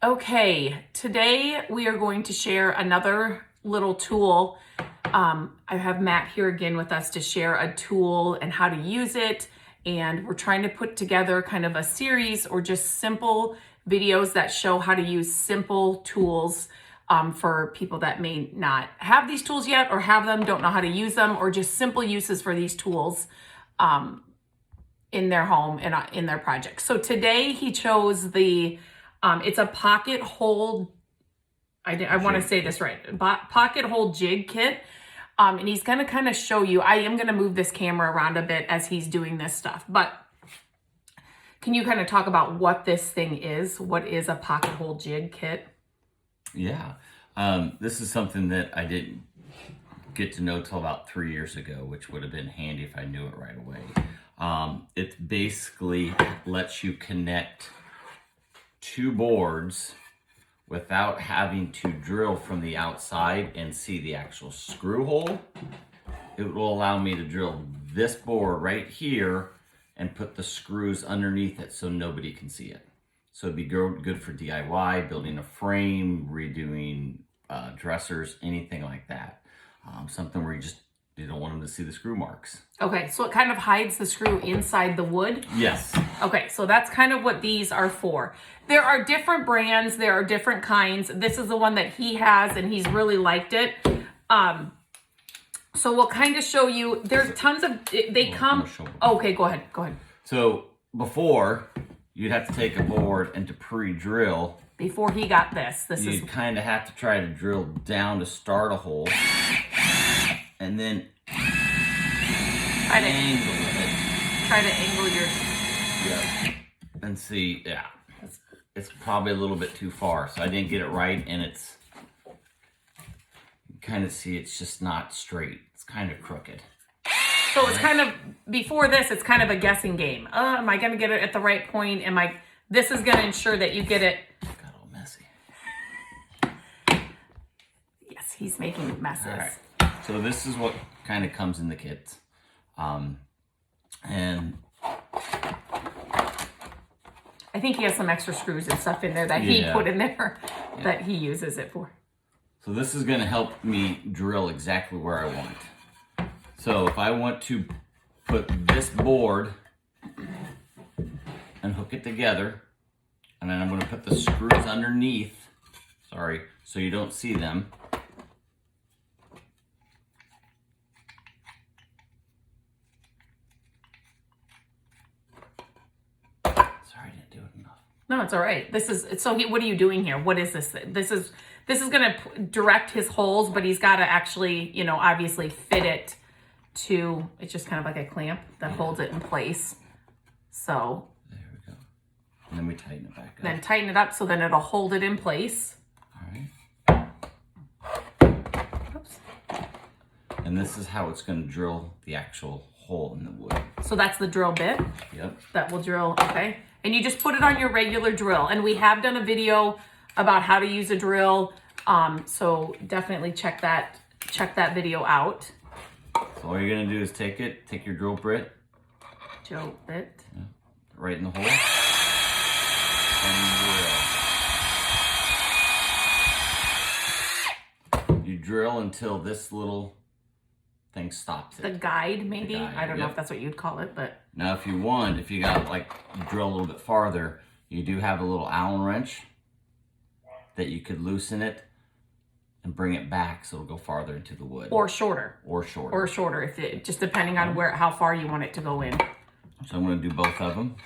Okay, today we are going to share another little tool. I have Matt here again with us to share a tool and how to use it. And we're trying to put together kind of a series or just simple videos that show how to use simple tools for people that may not have these tools yet or have them, don't know how to use them, or just simple uses for these tools in their home and in their projects. So today he chose the it's a pocket hold, I want to say this right, pocket hold jig kit. And he's going to kind of show you, I am going to move this camera around a bit as he's doing this stuff, but can you kind of talk about what this thing is? What is a pocket hold jig kit? Yeah, this is something that I didn't get to know till about 3 years ago, which would have been handy if I knew it right away. It basically lets you connect two boards without having to drill from the outside and see the actual screw hole. It will allow me to drill this board right here and put the screws underneath it so nobody can see it. So it'd be good for DIY, building a frame, redoing dressers, anything like that. Something where you don't want them to see the screw marks. Okay, so it kind of hides the screw inside the wood? Yes. Okay, so that's kind of what these are for. There are different brands, there are different kinds. This is the one that he has and he's really liked it. So we'll kind of show you, there's tons of, they come, okay, go ahead. So before, you'd have to take a board and to pre-drill. Before he got this you'd kind of have to try to drill down to start a hole. And then try to angle your... Yeah. And see, yeah. It's probably a little bit too far. So I didn't get it right, and it's... You kind of see it's just not straight. It's kind of crooked. So it's kind of, before this, it's kind of a guessing game. Am I going to get it at the right point? This is going to ensure that you get it... Got all messy. Yes, he's making messes. All right. So this is what kind of comes in the kit. And I think he has some extra screws and stuff in there that he put in there that he uses it for. So this is going to help me drill exactly where I want. So if I want to put this board and hook it together, and then I'm going to put the screws underneath, so you don't see them. Sorry, I didn't do it enough. No, it's all right. What are you doing here? What is this? This is going to direct his holes, but he's got to actually, obviously fit it to, it's just kind of like a clamp that holds it in place. So. There we go. And then we tighten it back up. Then tighten it up so then it'll hold it in place. All right. Oops. And this is how it's going to drill the actual hole in the wood. So that's the drill bit? Yep. That will drill, okay. And you just put it on your regular drill. And we have done a video about how to use a drill. So definitely check that video out. So all you're gonna do is take your drill bit. Drill bit. Yeah, right in the hole. And drill. You drill until this little thing stops it. The guide, maybe? The guide, I don't know if that's what you'd call it, but... Now, if you got drill a little bit farther, you do have a little Allen wrench that you could loosen it and bring it back so it'll go farther into the wood. Or shorter. If it, just depending on how far you want it to go in. So I'm going to do both of them.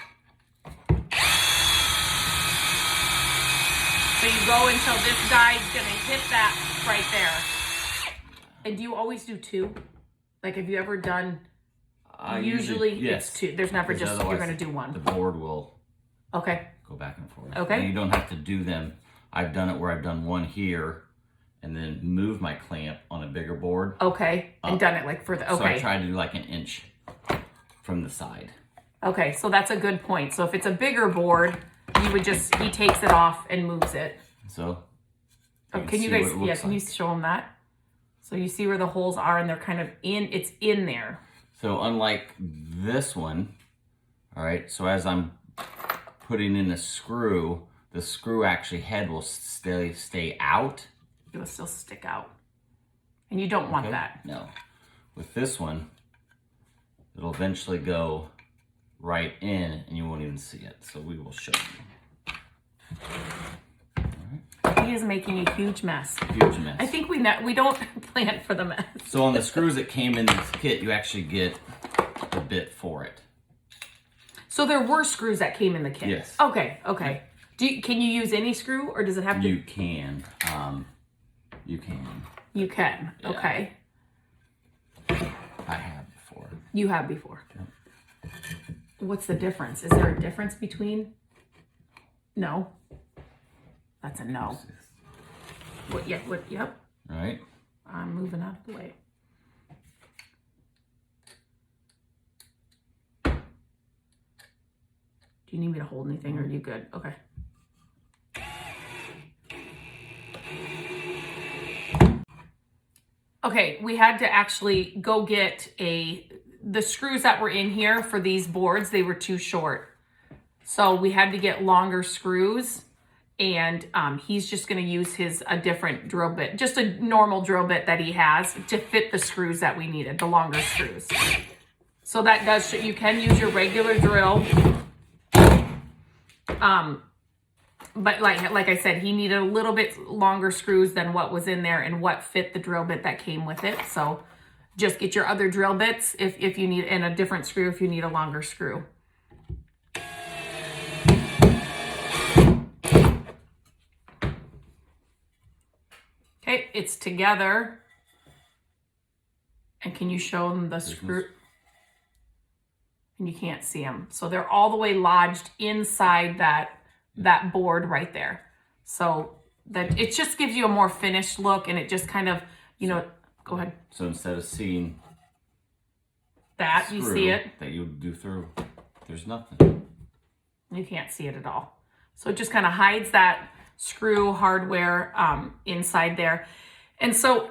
So you go until this guide's going to hit that right there. And do you always do two? Like, have you ever done... Usually yes. It's two. There's never just, you're going to do one. The board will go back and forth. Okay. And you don't have to do them. I've done it where I've done one here and then moved my clamp on a bigger board. Okay. And done it like further. Okay. So I tried to do like an inch from the side. Okay. So that's a good point. So if it's a bigger board, he takes it off and moves it. So. Can you guys, can you show them that? So you see where the holes are and they're kind of it's in there. So unlike this one, all right, so as I'm putting in a screw, the screw actually head will stay out. It will still stick out. And you don't want Okay? that. No. With this one, it'll eventually go right in and you won't even see it. So we will show you. He is making a huge mess. Huge mess. I think we don't plan for the mess. So on the screws that came in this kit, you actually get the bit for it. So there were screws that came in the kit? Yes. Okay, okay. Can you use any screw or does it have to? You can. You can. You can, Yeah. okay. I have before. You have before. Yep. What's the difference? Is there a difference between? No. That's a no. What? Yeah. What? Yep. All right. I'm moving out of the way. Do you need me to hold anything, or are you good? Okay. Okay, we had to actually go get the screws that were in here for these boards, they were too short. So we had to get longer screws, and he's just gonna use a different drill bit, just a normal drill bit that he has to fit the screws that we needed, the longer screws. So that does, you can use your regular drill. But like I said, he needed a little bit longer screws than what was in there and what fit the drill bit that came with it. So just get your other drill bits if you need, and a different screw if you need a longer screw. Okay, it's together. And can you show them the screw? And you can't see them. So they're all the way lodged inside that board right there. So that it just gives you a more finished look, and it just kind of, go ahead. So instead of seeing That, you see it. that you would do through, there's nothing. You can't see it at all. So it just kind of hides that screw hardware inside there. And so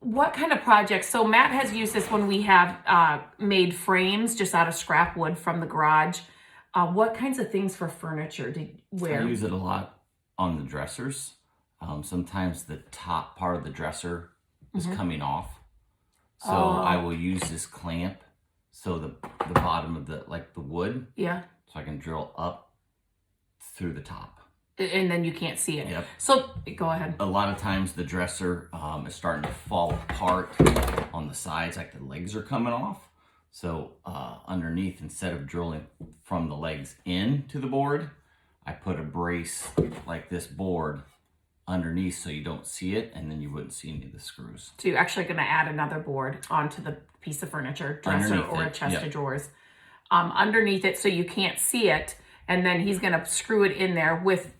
what kind of projects? So Matt has used this when we have made frames just out of scrap wood from the garage. What kinds of things for furniture I use it a lot on the dressers. Sometimes the top part of the dresser is coming off. So I will use this clamp. So the bottom of the wood. Yeah. So I can drill up through the top. And then you can't see it. Yep. So go ahead. A lot of times the dresser is starting to fall apart on the sides, like the legs are coming off. So underneath, instead of drilling from the legs into the board, I put a brace like this board underneath so you don't see it, and then you wouldn't see any of the screws. So you're actually going to add another board onto the piece of furniture, dresser Underneath or a it, chest yep. of drawers. Underneath it so you can't see it, and then he's going to screw it in there with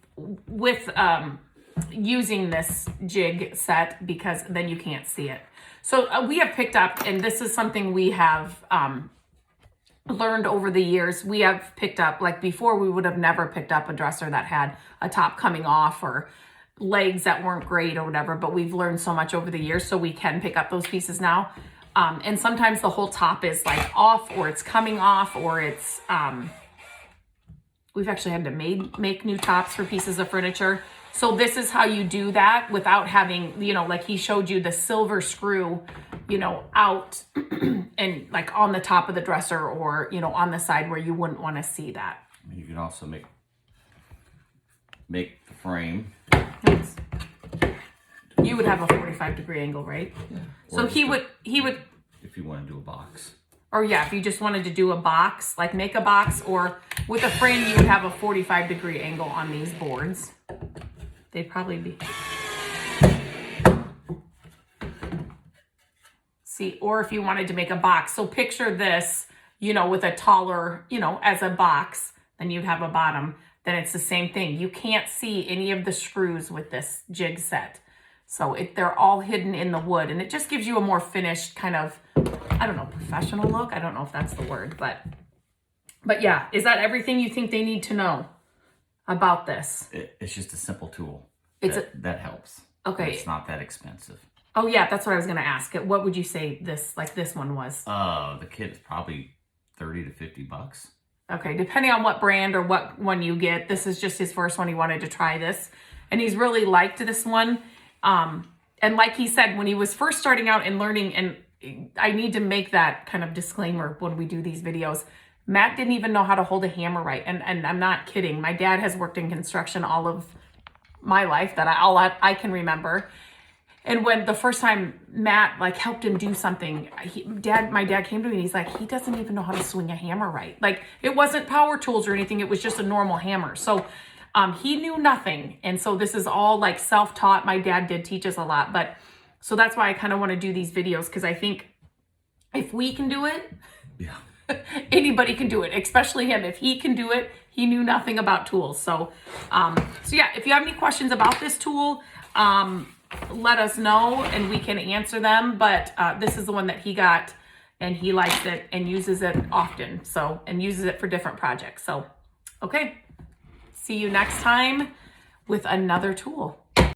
using this jig set, because then you can't see it. So we have picked up, and this is something we have learned over the years. We have picked up, like before we would have never picked up a dresser that had a top coming off or legs that weren't great or whatever, but we've learned so much over the years, so we can pick up those pieces now. And sometimes the whole top is like off, or it's coming off, or it's we've actually had to make new tops for pieces of furniture. So this is how you do that without having, like he showed you the silver screw, out and like on the top of the dresser, or, on the side where you wouldn't want to see that. You can also make the frame. You would have a 45-degree angle, right? Yeah. So he would, if you want to do a box. or yeah, if you just wanted to do a box, like make a box, or with a frame, you would have a 45-degree angle on these boards. They'd probably be. See, or if you wanted to make a box. So picture this, with a taller, as a box, then you'd have a bottom. Then it's the same thing. You can't see any of the screws with this jig set. So they're all hidden in the wood, and it just gives you a more finished kind of, I don't know, professional look. I don't know if that's the word, but yeah, is that everything you think they need to know about this? It's just a simple tool. That helps. Okay. It's not that expensive. Oh yeah, that's what I was going to ask. What would you say this one was? The kit is probably $30 to $50. Okay, depending on what brand or what one you get, this is just his first one. He wanted to try this, and he's really liked this one. And like he said, when he was first starting out and learning, and I need to make that kind of disclaimer when we do these videos, Matt didn't even know how to hold a hammer right. And I'm not kidding. My dad has worked in construction all of my life that I can remember. And when the first time Matt like helped him do something, my dad came to me and he's like, he doesn't even know how to swing a hammer right. Like it wasn't power tools or anything. It was just a normal hammer. So he knew nothing. And so this is all like self-taught. My dad did teach us a lot, but so that's why I kind of want to do these videos. Cause I think if we can do it, Yeah. anybody can do it, especially him. If he can do it, he knew nothing about tools. So yeah, if you have any questions about this tool, let us know and we can answer them. But this is the one that he got and he likes it and uses it often. So, and uses it for different projects. So, okay. See you next time with another tool.